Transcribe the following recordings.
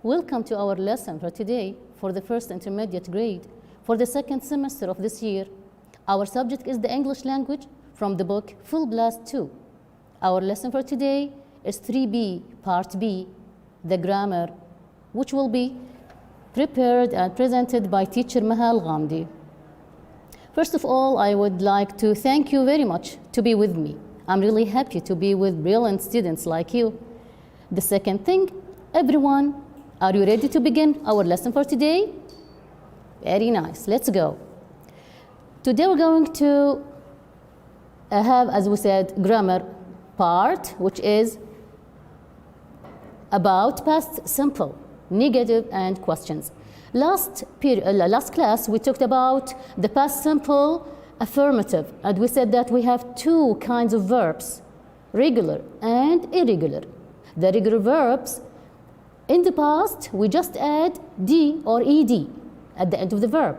Welcome to our lesson for today for the first intermediate grade for the second semester of this year. Our subject is the English language from the book Full Blast 2. Our lesson for today is 3B, Part B, the grammar, which will be prepared and presented by teacher Mahal Ghamdi. First of all, I would like to thank you very much to be with me. I'm really happy to be with brilliant students like you. The second thing, everyone, are you ready to begin our lesson for today? Very nice, let's go. Today we're going to have, as we said, grammar part, which is about past simple, negative, and questions. Last class, we talked about the past simple affirmative, and we said that we have two kinds of verbs, regular and irregular. The regular verbs, in the past, we just add D or ED at the end of the verb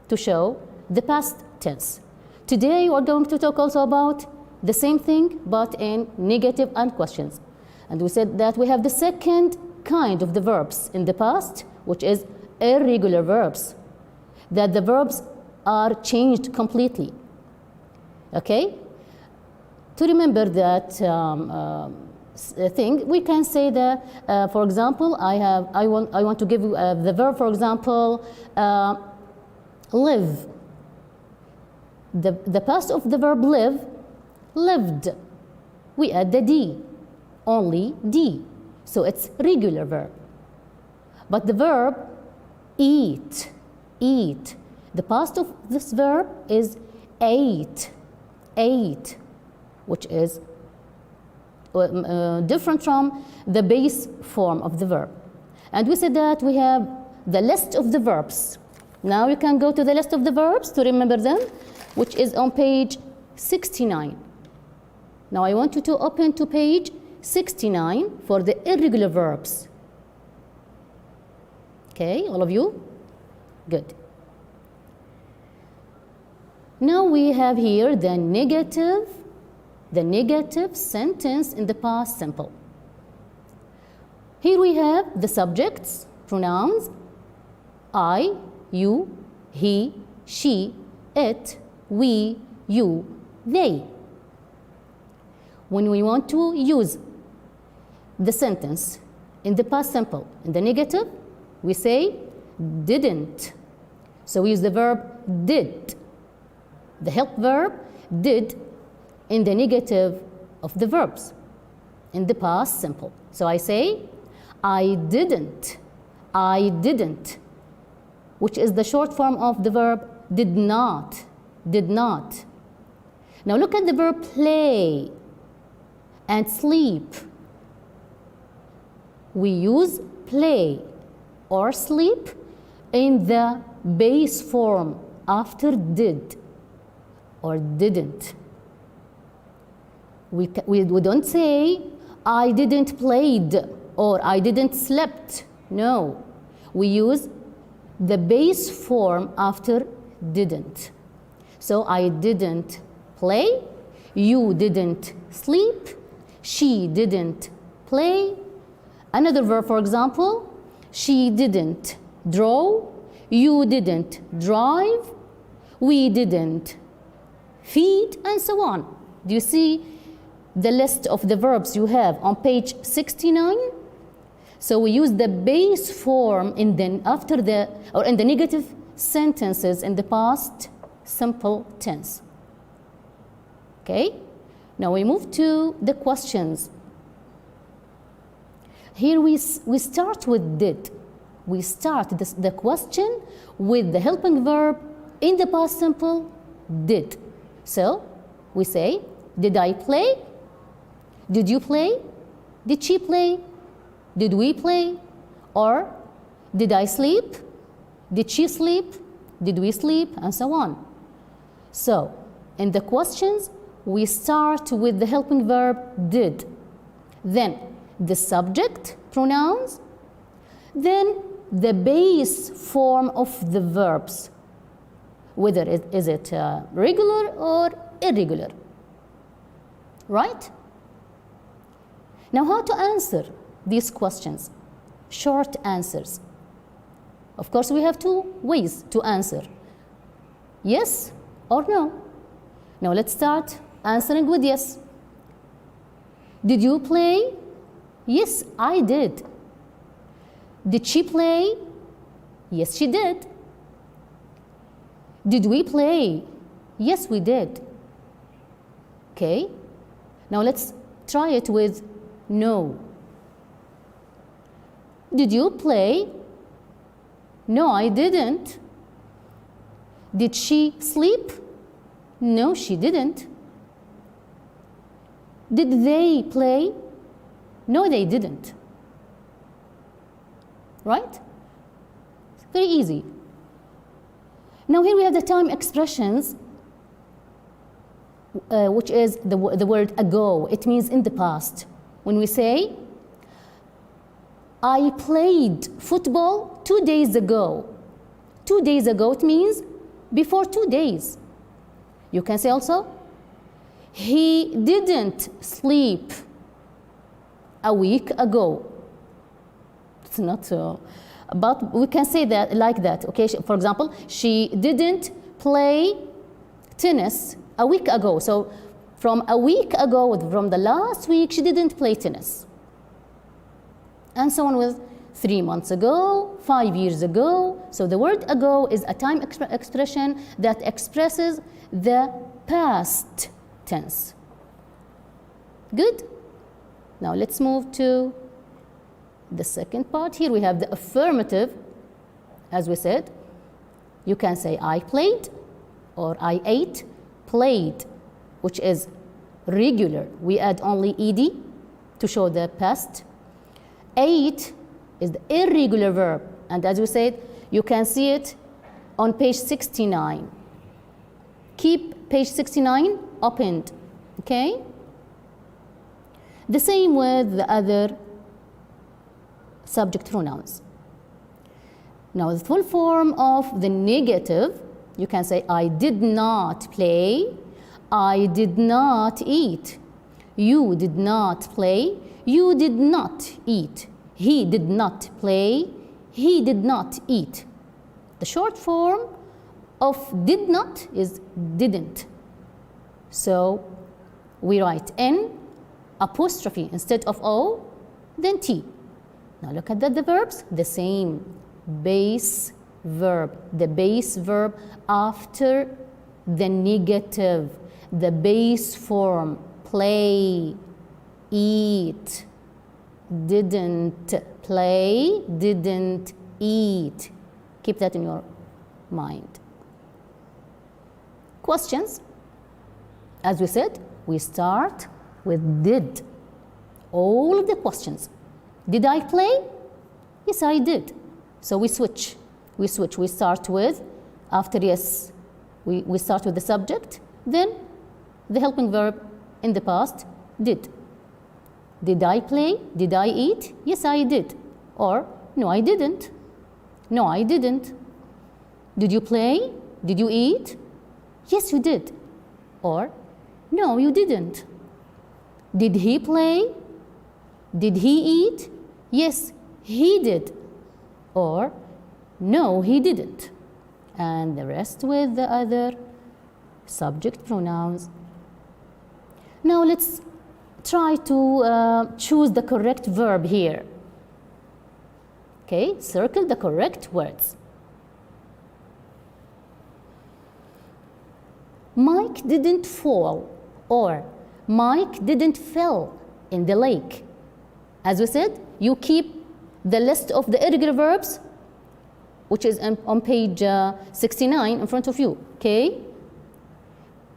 to show the past tense. Today, we're going to talk also about the same thing, but in negative and questions. And we said that we have the second kind of the verbs in the past, which is irregular verbs, that the verbs are changed completely. Okay? To remember that thing, we can say that, for example, I want to give you the verb, for example, live. The past of the verb live, lived. We add the D, only D. So it's regular verb. But the verb eat, eat. The past of this verb is ate, ate, which is different from the base form of the verb. And we said that we have the list of the verbs. Now you can go to the list of the verbs to remember them, which is on page 69. Now I want you to open to page 69 for the irregular verbs. Okay, all of you? Good. Now we have here the negative sentence in the past simple. Here we have the subjects, pronouns, I, you, he, she, it, we, you, they. When we want to use the sentence in the past simple, in the negative, we say didn't. So we use the verb did. The help verb did in the negative of the verbs in the past simple. So I say I didn't, which is the short form of the verb did not, did not. Now look at the verb play and sleep. We use play or sleep in the base form after did or didn't. We don't say I didn't played or I didn't slept. No, we use the base form after didn't. So I didn't play, you didn't sleep, she didn't play. Another verb, for example, she didn't draw, you didn't drive, we didn't feed, and so on. Do you see the list of the verbs you have on page 69? So we use the base form in the negative sentences in the past simple tense. Okay? Now we move to the questions. Here we start with did. We start the question with the helping verb in the past simple, did. So we say, did I play? Did you play? Did she play? Did we play? Or did I sleep? Did she sleep? Did we sleep? And so on. So in the questions, we start with the helping verb did. Then the subject, pronouns. Then the base form of the verbs, whether is it regular or irregular. Right? Now how to answer these questions? short answers. Of course, we have two ways to answer. Yes or no. Now let's start answering with yes. Did you play? Yes, I did. Did she play? Yes, she did. Did we play? Yes, we did. Okay. Now let's try it with no. Did you play? No, I didn't. Did she sleep? No, she didn't. Did they play? No, they didn't. Right? Very easy. Now here we have the time expressions, which is the word ago. It means in the past. When we say, I played football 2 days ago. 2 days ago, it means before 2 days. You can say also, he didn't sleep a week ago. It's not so, but we can say that like that. Okay, for example, she didn't play tennis a week ago. So from a week ago, from the last week, she didn't play tennis. And so on with 3 months ago, 5 years ago. So the word ago is a time expression that expresses the past tense. Good? Now let's move to the second part. Here we have the affirmative. As we said, you can say I played or I ate. Played, which is regular. We add only ed to show the past. Ate is the irregular verb, and as we said, you can see it on page 69. Keep page 69 opened, okay? The same with the other subject pronouns. Now the full form of the negative, you can say I did not play, I did not eat, you did not play, you did not eat, he did not play, he did not eat. The short form of did not is didn't. So we write N apostrophe instead of O, then T. Now look at the verbs, the same base verb, the base verb after the negative, the base form, play, eat, didn't play, didn't eat. Keep that in your mind. Questions? As we said, we start with did. All of the questions. Did I play? Yes, I did. So we switch. We start with, after yes, we start with the subject, then the helping verb in the past, did. Did I play? Did I eat? Yes, I did. Or, no, I didn't. No, I didn't. Did you play? Did you eat? Yes, you did. Or, no, you didn't. Did he play? Did he eat? Yes, he did. Or, no, he didn't. And the rest with the other subject pronouns. Now let's try to choose the correct verb here. Okay, circle the correct words. Mike didn't fall, or Mike didn't fell in the lake. As we said, you keep the list of the irregular verbs, which is on page 69 in front of you, okay?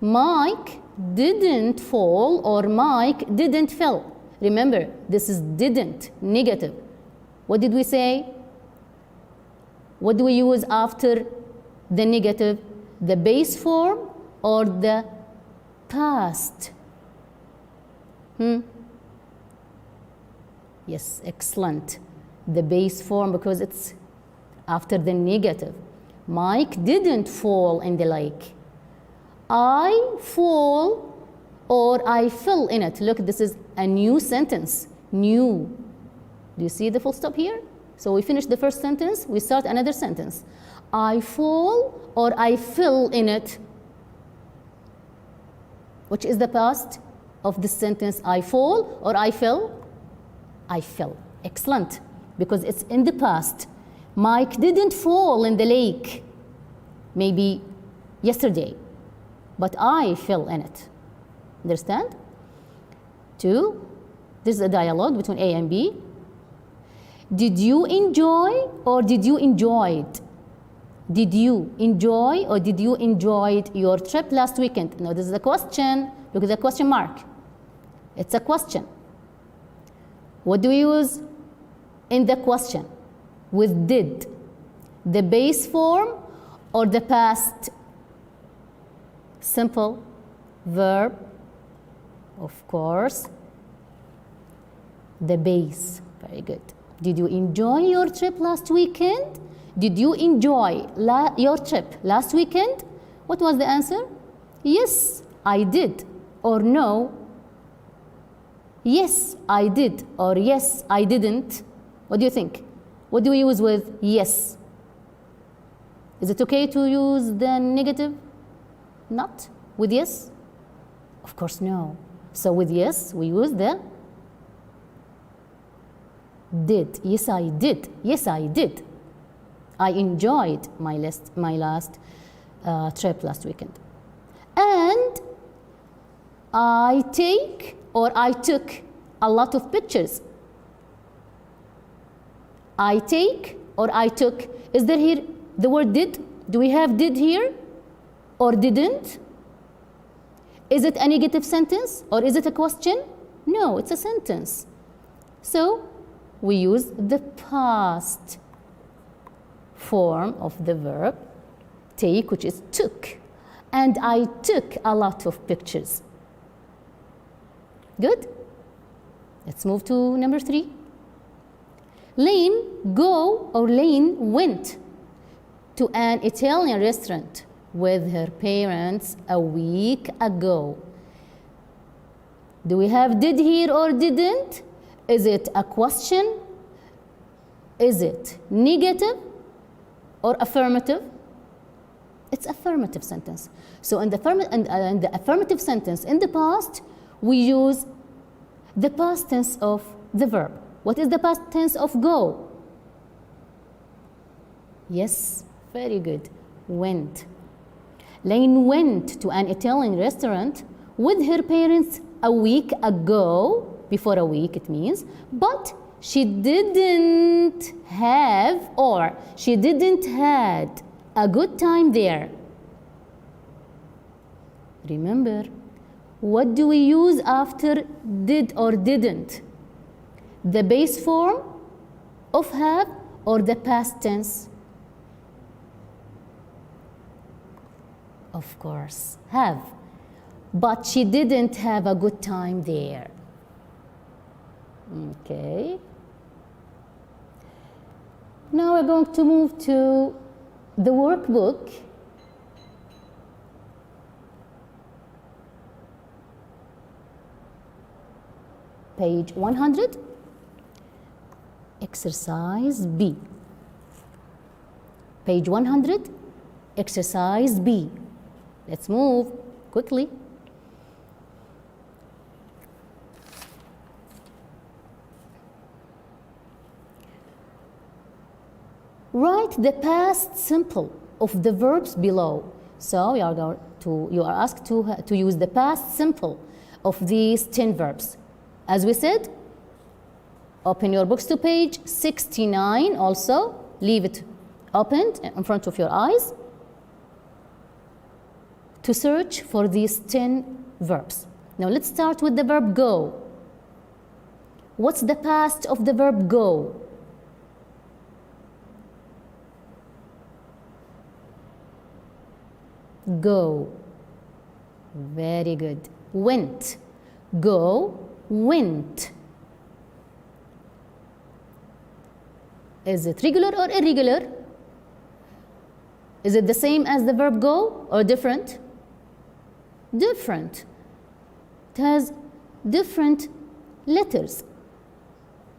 Mike didn't fall, or Mike didn't fell. Remember, this is didn't, negative. What did we say? What do we use after the negative? The base form or the past? Yes, excellent. The base form, because it's after the negative. Mike didn't fall in the lake. I fall, or I fell in it. Look, this is a new sentence. New. Do you see the full stop here? So we finish the first sentence, we start another sentence. I fall or I fell in it. Which is the past of this sentence? I fall or I fell? I fell. Excellent. Because it's in the past. Mike didn't fall in the lake. Maybe yesterday. But I fell in it. Understand? 2. This is a dialogue between A and B. Did you enjoy or did you enjoy it? Did you enjoy or did you enjoy your trip last weekend? Now this is a question. Look at the question mark. It's a question. What do we use in the question? With did. The base form or the past simple verb? Of course, the base. Very good. Did you enjoy your trip last weekend? Did you enjoy your trip last weekend? What was the answer? Yes, I did. Or no, yes, I did. Or yes, I didn't. What do you think? What do we use with yes? Is it okay to use the negative? Not with yes? Of course, no. So with yes, we use the did. Yes, I did. Yes, I did. I enjoyed my last trip last weekend. And I take or I took a lot of pictures. I take or I took. Is there here the word did? Do we have did here or didn't? Is it a negative sentence or is it a question? No, it's a sentence. So we use the past form of the verb take, which is took. And I took a lot of pictures. Good? Let's move to number 3. Lane went to an Italian restaurant with her parents a week ago. Do we have did here or didn't? Is it a question? Is it negative or affirmative? It's affirmative sentence. So in the affirmative sentence in the past, we use the past tense of the verb. What is the past tense of go? Yes, very good. Went. Lane went to an Italian restaurant with her parents a week ago. Before a week it means, but she didn't have or she didn't had a good time there. Remember, what do we use after did or didn't? The base form of have or the past tense? Of course, have. But she didn't have a good time there. Okay. Now we're going to move to the workbook. Page 100. Exercise B. Page 100. Exercise B. Let's move quickly. Write the past simple of the verbs below. So you are asked to use the past simple of these 10 verbs. As we said, open your books to page 69 also. Leave it opened in front of your eyes to search for these 10 verbs. Now let's start with the verb go. What's the past of the verb go? Go. Very good. Went. Go, went. Is it regular or irregular? Is it the same as the verb go or different? Different. It has different letters.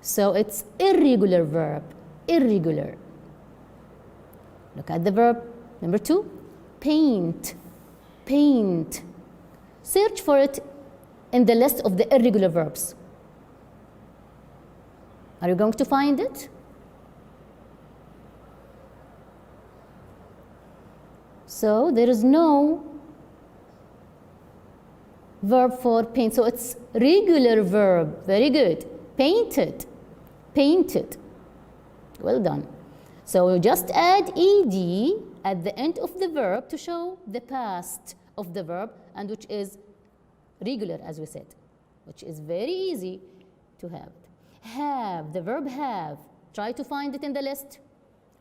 So it's irregular verb. irregular. Look at the verb number 2, paint. Paint. Search for it in the list of the irregular verbs. Are you going to find it? So there is no verb for paint. So it's regular verb. Very good. Painted. Painted. Well done. So just add ed at the end of the verb to show the past of the verb, and which is regular, as we said, which is very easy to have. Have, the verb have. Try to find it in the list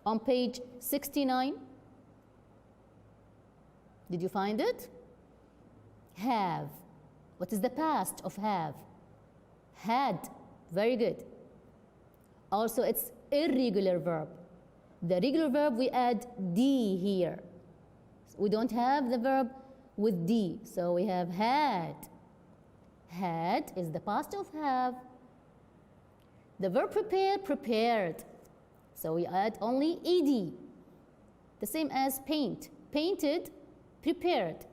on page 69. Did you find it? Have. What is the past of have? Had. Very good. Also, it's irregular verb. The regular verb, we add d here. We don't have the verb with d, so we have had. Had is the past of have. The verb prepare, prepared. So we add only ed. The same as paint. Painted, prepared.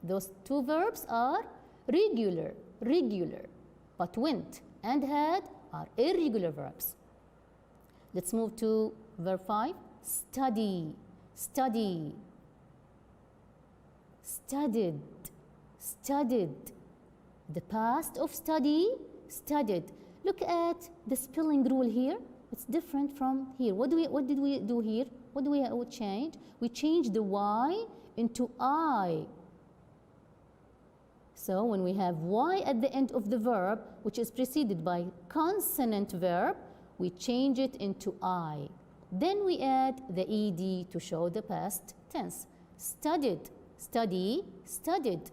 Those two verbs are regular, regular. But went and had are irregular verbs. Let's move to verb 5. Study, study. Studied, studied. The past of study, studied. Look at the spelling rule here. It's different from here. What did we do here? What do we change? We changed the y into I. So when we have y at the end of the verb, which is preceded by consonant verb, we change it into I. Then we add the ed to show the past tense. Studied, study, studied,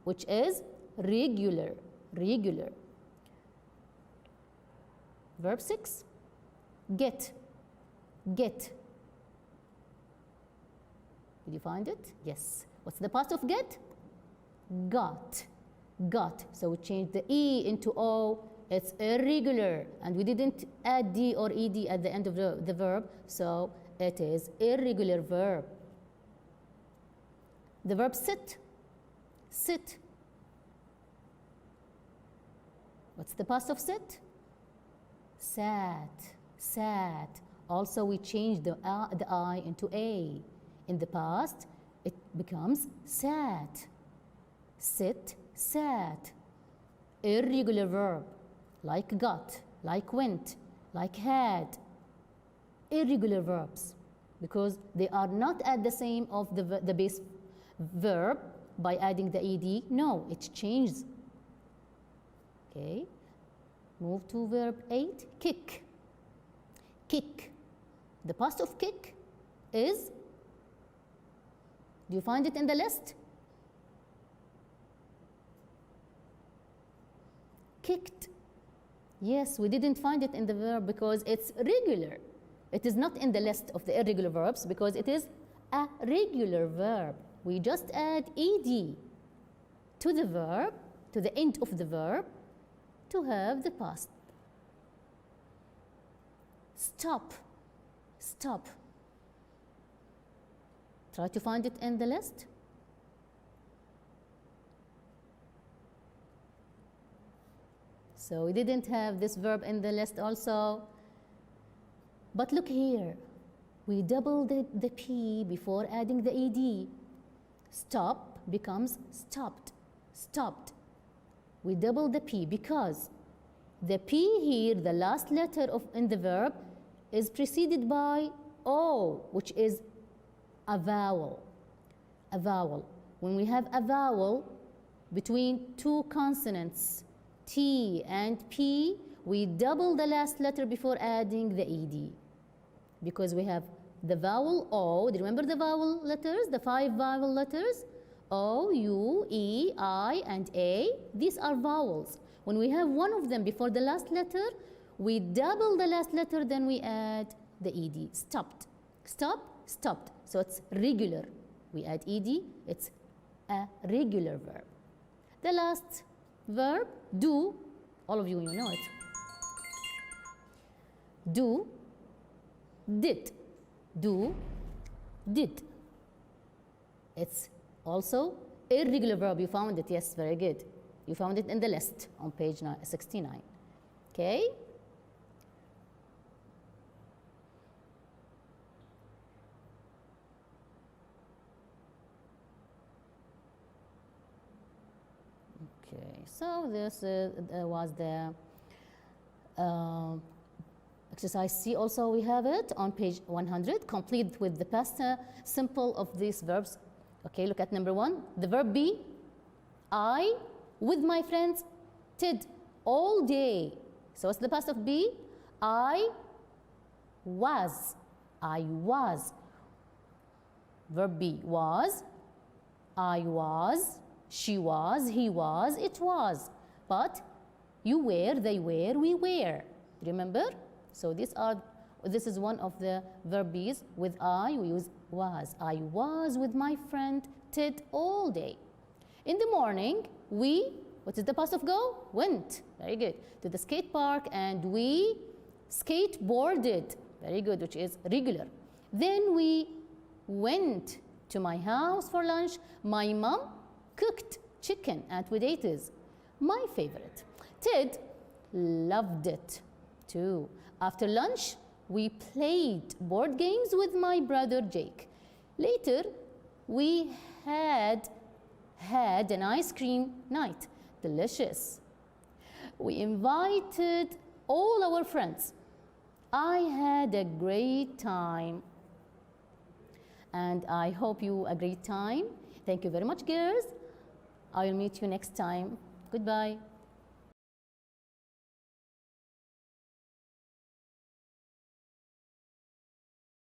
which is regular, regular. Verb 6, get, get. Did you find it? Yes. What's the past of get? Got, got. So we changed the e into o. It's irregular, and we didn't add d or ed at the end of the verb, so it is irregular verb. The verb sit, sit. What's the past of sit? Sat, sat. Also, we changed the I into a. In the past, it becomes sat. Sit, sat. Irregular verb, like got, like went, like had. Irregular verbs, because they are not at the same of the base verb by adding the ed. No, it changes. Okay. Move to verb 8, kick. Kick. The past of kick is, do you find it in the list? Kicked. Yes, we didn't find it in the verb because it's regular. It is not in the list of the irregular verbs because it is a regular verb. We just add ed to the verb, to the end of the verb, to have the past. Stop, stop. Try to find it in the list. So we didn't have this verb in the list also. But look here. We double the P before adding the ed. Stop becomes stopped, stopped. We double the P because the P here, the last letter in the verb, is preceded by O, which is a vowel. A vowel. When we have a vowel between two consonants, T and P, we double the last letter before adding the ed. Because we have the vowel O. Do you remember the vowel letters, the 5 vowel letters? O, U, E, I, and A. These are vowels. When we have one of them before the last letter, we double the last letter, then we add the ed. Stopped. Stop, stopped. So it's regular. We add ed, it's a regular verb. The last verb, do. All of you know it. do, did. Do, did. It's also irregular verb. You found it. Yes, very good. You found it in the list on page 69. Okay? Okay, so this was the exercise C. Also, we have it on page 100. Complete with the past simple of these verbs. Okay, look at number 1. The verb be. I, with my friends, did all day. So what's the past of be? I was. I was. Verb be was. I was. She was. He was. It was. But you were, they were, we were. Remember? So this is one of the verb be's. With I, we use was. I was with my friend did all day. In the morning, we, what is the past of go? Went. Very good. To the skate park, and we skateboarded. Very good, which is regular. Then we went to my house for lunch. My mom cooked chicken and potatoes. My favorite. Ted loved it too. After lunch, we played board games with my brother Jake. Later, we had an ice cream night. Delicious. We invited all our friends. I had a great time. And I hope you a great time. Thank you very much, girls. I will meet you next time. Goodbye.